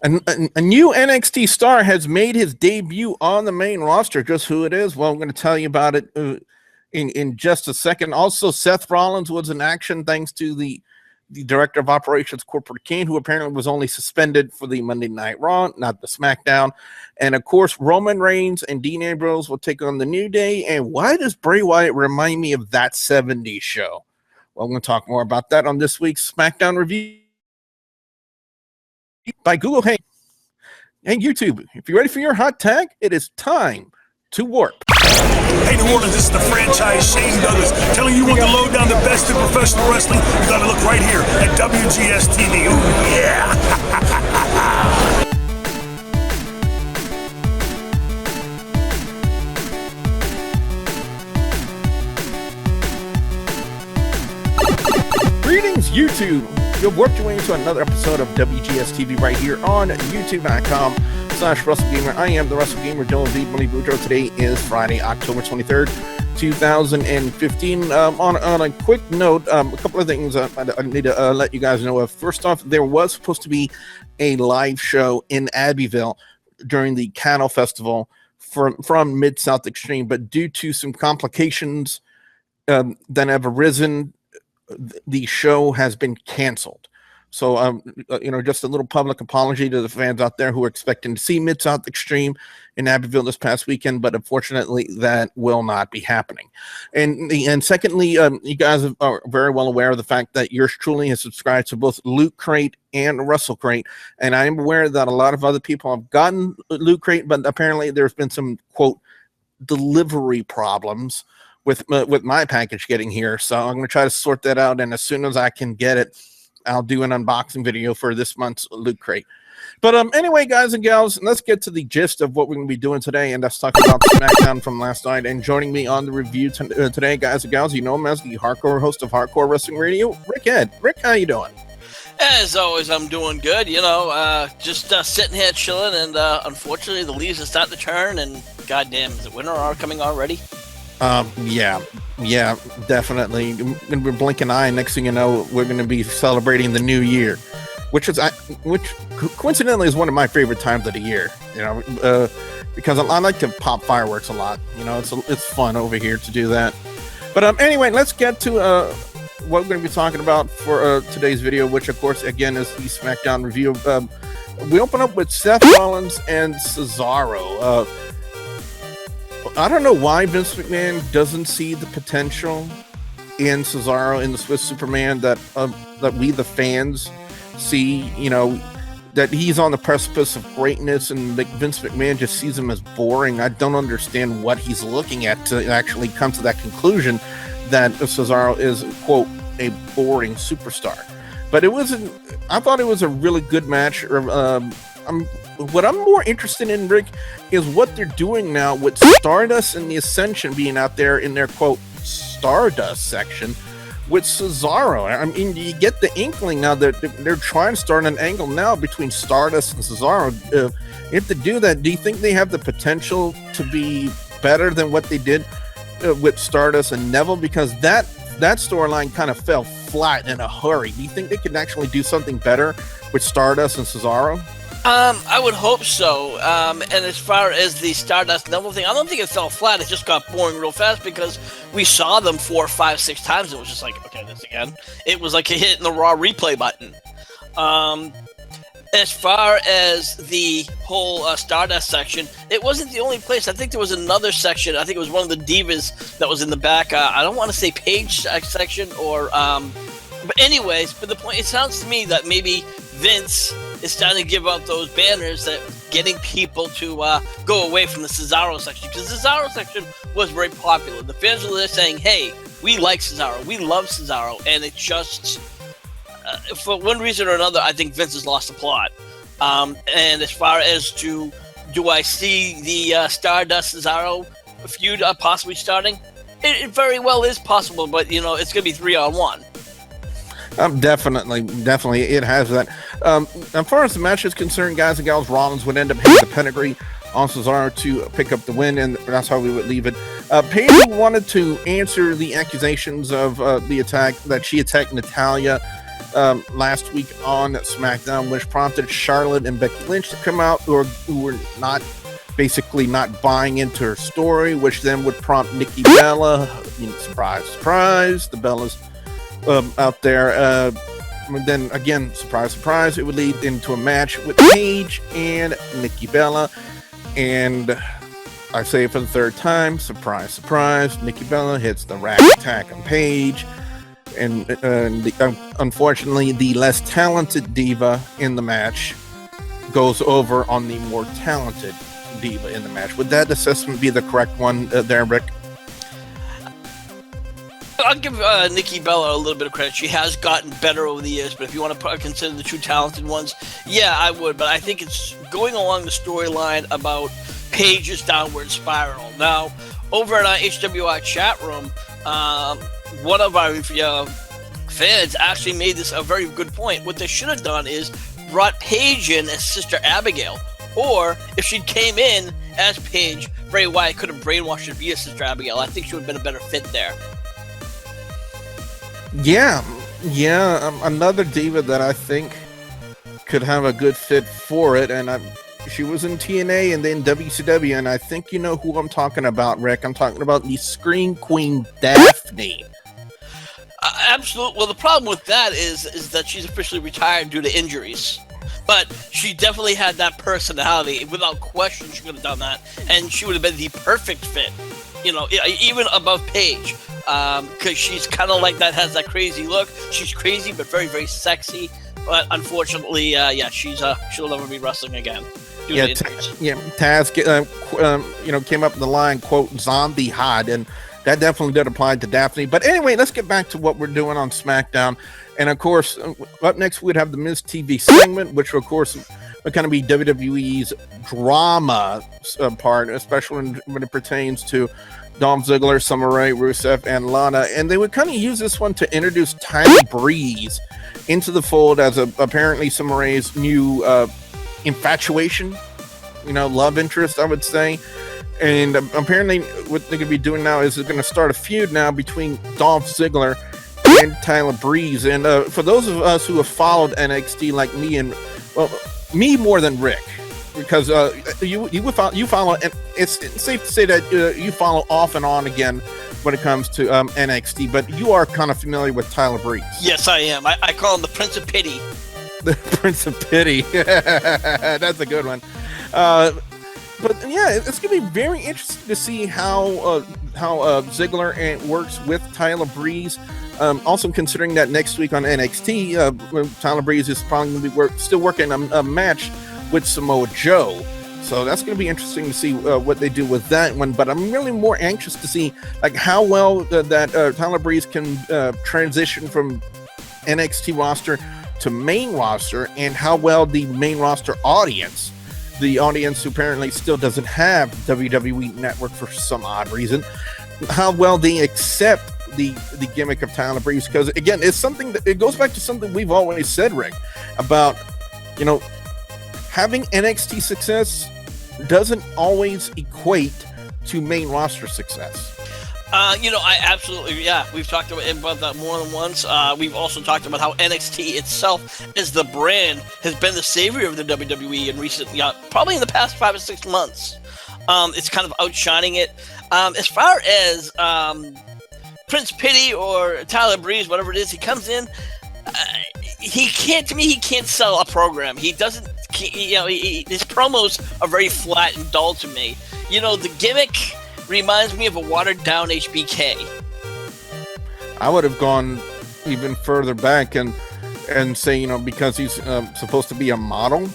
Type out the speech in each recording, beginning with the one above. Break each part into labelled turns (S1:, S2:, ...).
S1: A new NXT star has made his debut on the main roster. Just who it is? Well, I'm going to tell you about it in just a second. Also, Seth Rollins was in action thanks to the director of operations, Corporate King, who apparently was only suspended for the Monday Night Raw, not the Smackdown. And of course, Roman Reigns and Dean Ambrose will take on the New Day. And why does Bray Wyatt remind me of that 70s show? Well, I'm going to talk more about that on this week's SmackDown review by Google Hey and YouTube. If you're ready for your hot tag, it is time to warp.
S2: Hey, New Orleans, this is the franchise Shane Douglas telling you want to load down the best in professional wrestling. You got to look right here at WGS-TV. Ooh, yeah.
S1: Greetings, YouTube. You've worked your way into another episode of WGS-TV right here on YouTube.com/WrestleGamer. I am the Wrestle Gamer, Dylan V. Money Boudreaux. Today is Friday, October 23rd, 2015. On a quick note, a couple of things I need to let you guys know of. First off, there was supposed to be a live show in Abbeville during the Cattle Festival from Mid-South Extreme, but due to some complications that have arisen, the show has been canceled. So, just a little public apology to the fans out there who are expecting to see Mid-South Extreme in Abbeville this past weekend, but unfortunately that will not be happening. And secondly, you guys are very well aware of the fact that yours truly has subscribed to both Loot Crate and Wrestle Crate, and I am aware that a lot of other people have gotten Loot Crate, but apparently there's been some, quote, delivery problems with my package getting here. So I'm going to try to sort that out, and as soon as I can get it, I'll do an unboxing video for this month's Loot Crate. But anyway, guys and gals, let's get to the gist of what we're going to be doing today, and let's talk about SmackDown from last night. And joining me on the review today, guys and gals, you know him as the hardcore host of Hardcore Wrestling Radio, Rick Ed. Rick, how you doing?
S3: As always, I'm doing good. Just sitting here chilling, and unfortunately, the leaves are starting to turn, and goddamn, is it winter coming already?
S1: Yeah, definitely. Gonna be blinking eye. Next thing you know, we're gonna be celebrating the new year, which coincidentally is one of my favorite times of the year. Because I like to pop fireworks a lot. It's fun over here to do that. But anyway, let's get to what we're gonna be talking about for today's video, which of course again is the SmackDown review. We open up with Seth Rollins and Cesaro. I don't know why Vince McMahon doesn't see the potential in Cesaro, in the Swiss Superman, that we, the fans, see. That he's on the precipice of greatness, and Vince McMahon just sees him as boring. I don't understand what he's looking at to actually come to that conclusion that Cesaro is, quote, a boring superstar. But I thought it was a really good match. What I'm more interested in, Rick, is what they're doing now with Stardust and the Ascension being out there in their, quote, Stardust section with Cesaro. I mean, you get the inkling now that they're trying to start an angle now between Stardust and Cesaro. If they do that, do you think they have the potential to be better than what they did with Stardust and Neville? Because that storyline kind of fell flat in a hurry. Do you think they could actually do something better with Stardust and Cesaro?
S3: I would hope so. And as far as the Stardust Neville thing, I don't think it fell flat. It just got boring real fast because we saw them 4, 5, 6 times. It was just like, okay, this again. It was like hitting the Raw replay button. As far as the whole Stardust section, it wasn't the only place. I think there was another section. I think it was one of the Divas that was in the back. I don't want to say Paige section or... But anyways, the point, it sounds to me that maybe Vince is starting to give out those banners that getting people to go away from the Cesaro section, because the Cesaro section was very popular. The fans were there saying, hey, we like Cesaro, we love Cesaro, and it just, for one reason or another, I think Vince has lost the plot. And as far as do I see the Stardust Cesaro feud possibly starting? It very well is possible, but it's going to be 3-on-1.
S1: Definitely, it has that. As far as the match is concerned, guys and gals, Rollins would end up hitting the pedigree on Cesaro to pick up the win, and that's how we would leave it. Paige wanted to answer the accusations of the attack that she attacked Natalya last week on SmackDown, which prompted Charlotte and Becky Lynch to come out who were not buying into her story, which then would prompt Nikki Bella. Surprise, surprise, the Bellas out there. And then again, surprise, surprise, it would lead into a match with Paige and Nikki Bella. And I say it for the third time, surprise, surprise, Nikki Bella hits the rack attack on Paige. And unfortunately, the less talented diva in the match goes over on the more talented diva in the match. Would that assessment be the correct one there, Rick?
S3: I'll give Nikki Bella a little bit of credit. She has gotten better over the years, but if you want to consider the two talented ones, yeah, I would. But I think it's going along the storyline about Paige's downward spiral. Now, over at our HWI chat room, one of our fans actually made this a very good point. What they should have done is brought Paige in as Sister Abigail. Or if she came in as Paige, Bray Wyatt could have brainwashed her to be a Sister Abigail. I think she would have been a better fit there.
S1: Yeah, another diva that I think could have a good fit for it, and she was in TNA and then WCW, and I think you know who I'm talking about, Rick. I'm talking about the Scream Queen Daphne.
S3: Absolutely. Well, the problem with that is that she's officially retired due to injuries. But she definitely had that personality. Without question, she could have done that. And she would have been the perfect fit, even above Paige. Because she's kind of like that, has that crazy look. She's crazy, but very, very sexy. But unfortunately, she'll never be wrestling again.
S1: Taz, came up with the line, quote, zombie hot. And that definitely did apply to Daphne. But anyway, let's get back to what we're doing on SmackDown. And of course, up next, we'd have the MizTV segment, which of course would kind of be WWE's drama part, especially when it pertains to Dolph Ziggler, Summer Rae, Rusev, and Lana. And they would kind of use this one to introduce Tyler Breeze into the fold as apparently Summer Rae's new infatuation, love interest, I would say. And apparently what they're going to be doing now is they're going to start a feud now between Dolph Ziggler and Tyler Breeze. And for those of us who have followed NXT like me, and me more than Rick, because you follow, and it's safe to say that you follow off and on again when it comes to NXT, but you are kind of familiar with Tyler Breeze.
S3: Yes, I am. I call him the Prince of Pity.
S1: The Prince of Pity. That's a good one. But yeah, it's going to be very interesting to see how Ziggler works with Tyler Breeze. Also considering that next week on NXT, Tyler Breeze is probably going to be still working a match with Samoa Joe. So that's going to be interesting to see what they do with that one. But I'm really more anxious to see how well that Tyler Breeze can transition from NXT roster to main roster, and how well the main roster audience, the audience who apparently still doesn't have WWE Network for some odd reason, how well they accept the gimmick of Tyler Breeze. Because again, it's something that it goes back to something we've always said, Rick, about having NXT success doesn't always equate to main roster success.
S3: I absolutely, we've talked about that more than once. We've also talked about how NXT itself as the brand has been the savior of the WWE in recent, probably in the past 5 or 6 months. It's kind of outshining it. As far as Prince Pity or Tyler Breeze, whatever it is, he comes in, he can't sell a program. He doesn't, his promos are very flat and dull to me. The gimmick reminds me of a watered-down HBK.
S1: I would have gone even further back and say, because he's supposed to be a model.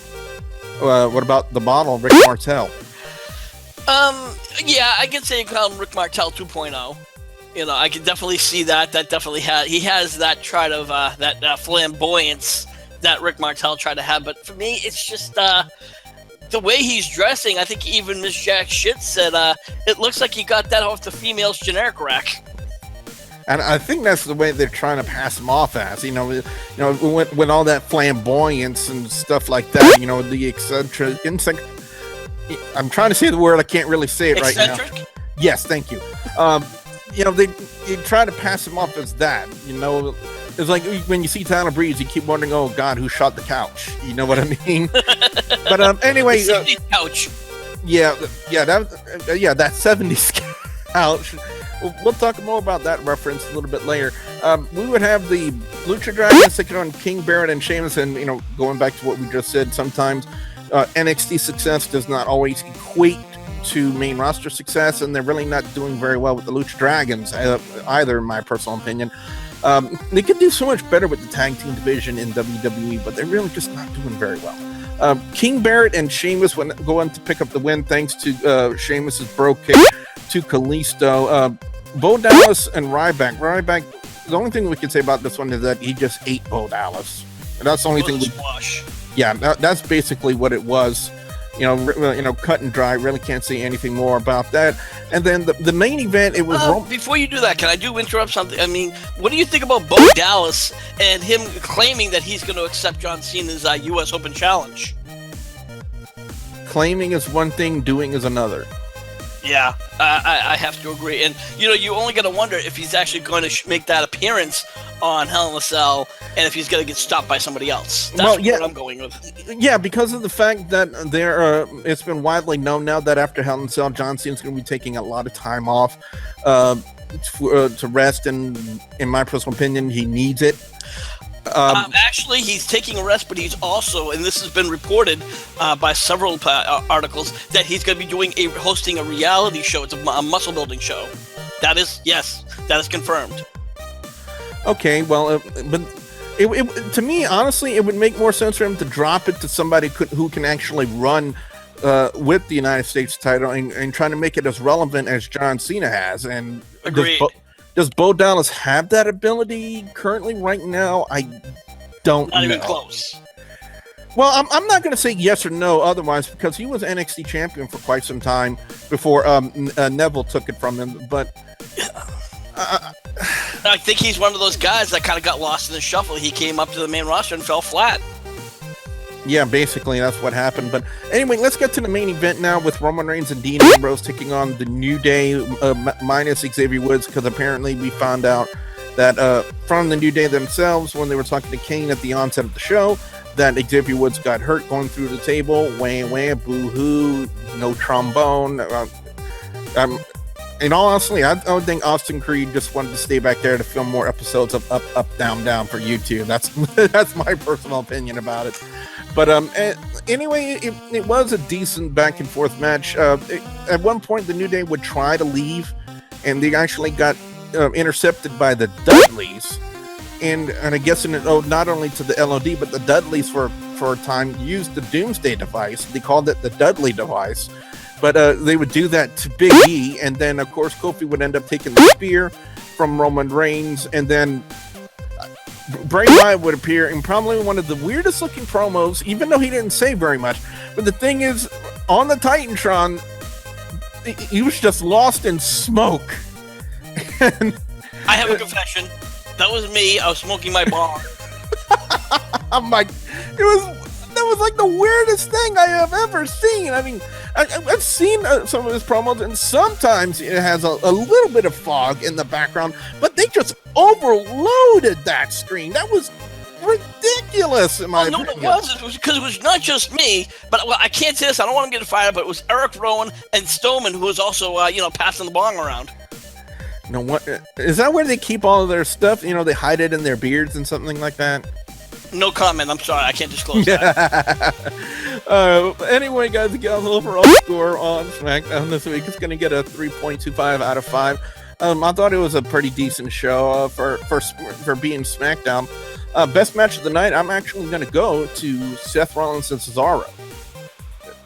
S1: What about the model, Rick Martel?
S3: I could say you call him Rick Martel 2.0. I could definitely see that. That definitely he has that trait of that flamboyance that Rick Martel tried to have. But for me, it's just the way he's dressing. I think even Miss Jack Shit said it looks like he got that off the female's generic rack.
S1: And I think that's the way they're trying to pass him off as, with all that flamboyance and stuff like that, the eccentric. I'm trying to say the word, I can't really say it
S3: eccentric?
S1: Right now. Yes, thank you. They try to pass him off as that, It's like when you see Tyler Breeze, you keep wondering, oh God, who shot the couch? You know what I mean? But anyway,
S3: couch.
S1: Yeah, that 70s couch. We'll talk more about that reference a little bit later. We would have the Lucha Dragons taking on King, Barrett, and Sheamus, and going back to what we just said, sometimes NXT success does not always equate to main roster success, and they're really not doing very well with the Lucha Dragons either, in my personal opinion. They could do so much better with the tag team division in WWE, but they're really just not doing very well. King, Barrett, and Sheamus went go on to pick up the win thanks to Sheamus's Brogue kick to Kalisto. Bo Dallas and Ryback, the only thing we can say about this one is that he just ate Bo Dallas, and that's the only thing. That's basically what it was. Cut and dry. Really can't say anything more about that. And then the main event, it was.
S3: Before you do that, can I interrupt something? I mean, what do you think about Bo Dallas and him claiming that he's going to accept John Cena's U.S. Open challenge?
S1: Claiming is one thing, doing is another.
S3: Yeah, I have to agree. And, you only got to wonder if he's actually going to make that appearance on Hell in a Cell and if he's going to get stopped by somebody else. That's what I'm going with.
S1: Yeah, because of the fact that it's been widely known now that after Hell in a Cell, John Cena's going to be taking a lot of time off to rest, and in my personal opinion, he needs it.
S3: Actually, he's taking a rest, but he's also, and this has been reported by several articles, that he's going to be hosting a reality show. It's a muscle building show. That is confirmed. Okay, well, but to me, honestly, it would make more sense for him to drop it to somebody who can actually run with the United States title and trying to make it as relevant as John Cena has. And agreed.
S1: Does Bo Dallas have that ability currently right now? I don't know.
S3: Not even close.
S1: Well, I'm not going to say yes or no otherwise, because he was NXT champion for quite some time before Neville took it from him. But
S3: I think he's one of those guys that kind of got lost in the shuffle. He came up to the main roster and fell flat.
S1: Yeah, basically that's what happened. But anyway, let's get to the main event now with Roman Reigns and Dean Ambrose taking on the New Day minus Xavier Woods, because apparently we found out that from the New Day themselves, when they were talking to Kane at the onset of the show, that Xavier Woods got hurt going through the table. Wah, boo-hoo, no trombone. In all honesty, I don't think Austin Creed just wanted to stay back there to film more episodes of Up, Down, Down for YouTube. That's my personal opinion about it. But anyway, it was a decent back and forth match. At one point, the New Day would try to leave, and they actually got intercepted by the Dudleys. And I guess not only to the LOD, but the Dudleys for a time used the Doomsday device. They called it the Dudley device. But they would do that to Big E, and then of course Kofi would end up taking the spear from Roman Reigns, and then Bray Wyatt would appear in probably one of the weirdest looking promos, even though he didn't say very much. But the thing is, on the Titantron, he was just lost in smoke. And
S3: I have a confession. That was me. I was smoking my bar.
S1: I'm like, that was like the weirdest thing I have ever seen. I mean, I've seen some of his promos, and sometimes it has a little bit of fog in the background, but they just overloaded that screen. That was ridiculous, in my opinion.
S3: No, it was because it was not just me, but I can't say this. I don't want to get fired, but it was Eric Rowan and Stoneman, who was also, passing the bong around.
S1: No, what is that? Where they keep all of their stuff? They hide it in their beards and something like that.
S3: No comment. I'm sorry. I can't disclose that.
S1: Anyway, guys, the overall score on SmackDown this week is going to get a 3.25 out of 5. I thought it was a pretty decent show for being SmackDown. Best match of the night, I'm actually going to go to Seth Rollins and Cesaro.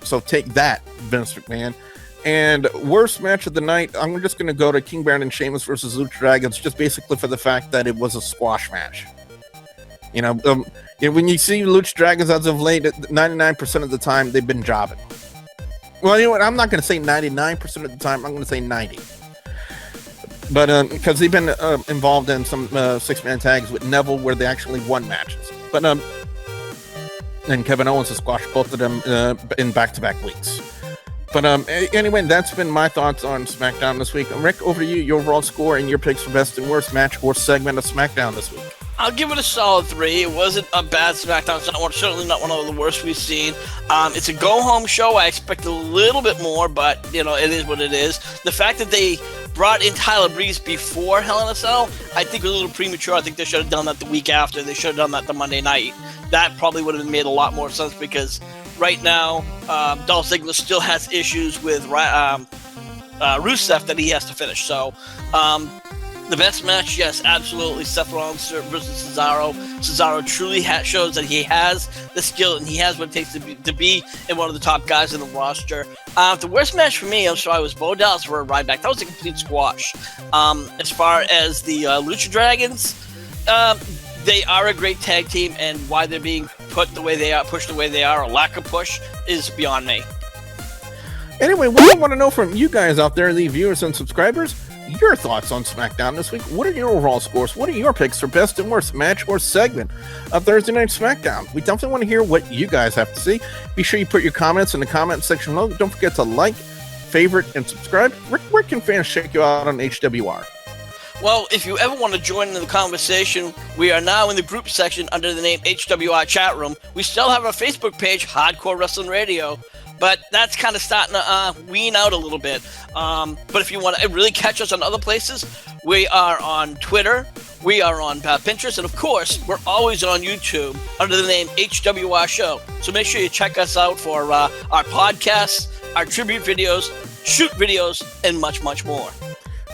S1: So take that, Vince McMahon. And worst match of the night, I'm just going to go to King Barrett and Sheamus versus Lucha Dragons, just basically for the fact that it was a squash match. When you see Lucha Dragons as of late, 99% of the time they've been jobbing. Well, you know what? I'm not going to say 99% of the time. I'm going to say 90. But because they've been involved in some six-man tags with Neville where they actually won matches. But and Kevin Owens has squashed both of them in back-to-back weeks. But anyway, that's been my thoughts on SmackDown this week. Rick, over to you. Your overall score and your picks for best and worst match or segment of SmackDown this week.
S3: I'll give it a solid 3. It wasn't a bad SmackDown. It's certainly not one of the worst we've seen. It's a go-home show. I expect a little bit more, but, it is what it is. The fact that they brought in Tyler Breeze before Hell in a Cell, I think was a little premature. I think they should have done that the week after. They should have done that the Monday night. That probably would have made a lot more sense because right now, Dolph Ziggler still has issues with Rusev that he has to finish. So, the best match, yes, absolutely. Seth Rollins versus Cesaro. Cesaro truly shows that he has the skill and he has what it takes to be in one of the top guys in the roster. The worst match for me, I'm sorry, was Bo Dallas versus Ryback. That was a complete squash. As far as the Lucha Dragons, they are a great tag team, and why they're being pushed the way they are, or lack of push, is beyond me.
S1: Anyway, what I want to know from you guys out there, the viewers and subscribers, your thoughts on SmackDown this week. What are your overall scores? What are your picks for best and worst match or segment of Thursday Night SmackDown? We definitely want to hear what you guys have to see. Be sure you put your comments in the comment section below. Don't forget to like, favorite, and subscribe. Where can fans check you out on HWR?
S3: Well, if you ever want to join in the conversation, we are now in the group section under the name HWR Chat Room. We still have our Facebook page, Hardcore Wrestling Radio, but that's kind of starting to wean out a little bit. But if you want to really catch us on other places, we are on Twitter, we are on Pinterest, and of course, we're always on YouTube under the name HWR Show. So make sure you check us out for our podcasts, our tribute videos, shoot videos, and much, much more.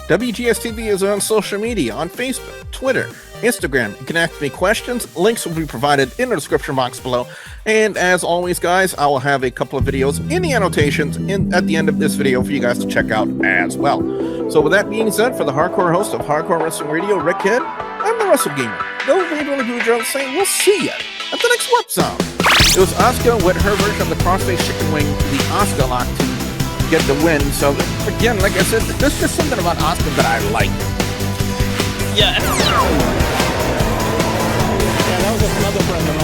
S1: WGS-TV is on social media, on Facebook, Twitter, Instagram. You can ask me questions. Links will be provided in the description box below. And as always, guys, I will have a couple of videos in the annotations at the end of this video for you guys to check out as well. So with that being said, for the hardcore host of Hardcore Wrestling Radio, Rick Head, I'm the Wrestle Gamer. Those really do Jones saying we'll see ya at the next Warp Zone. It was Asuka with her version of the crossface chicken wing, the Asuka lock, to get the win. So again, like I said, there's just something about Asuka that I like.
S3: Yeah.
S4: Yeah, that was another friend of mine.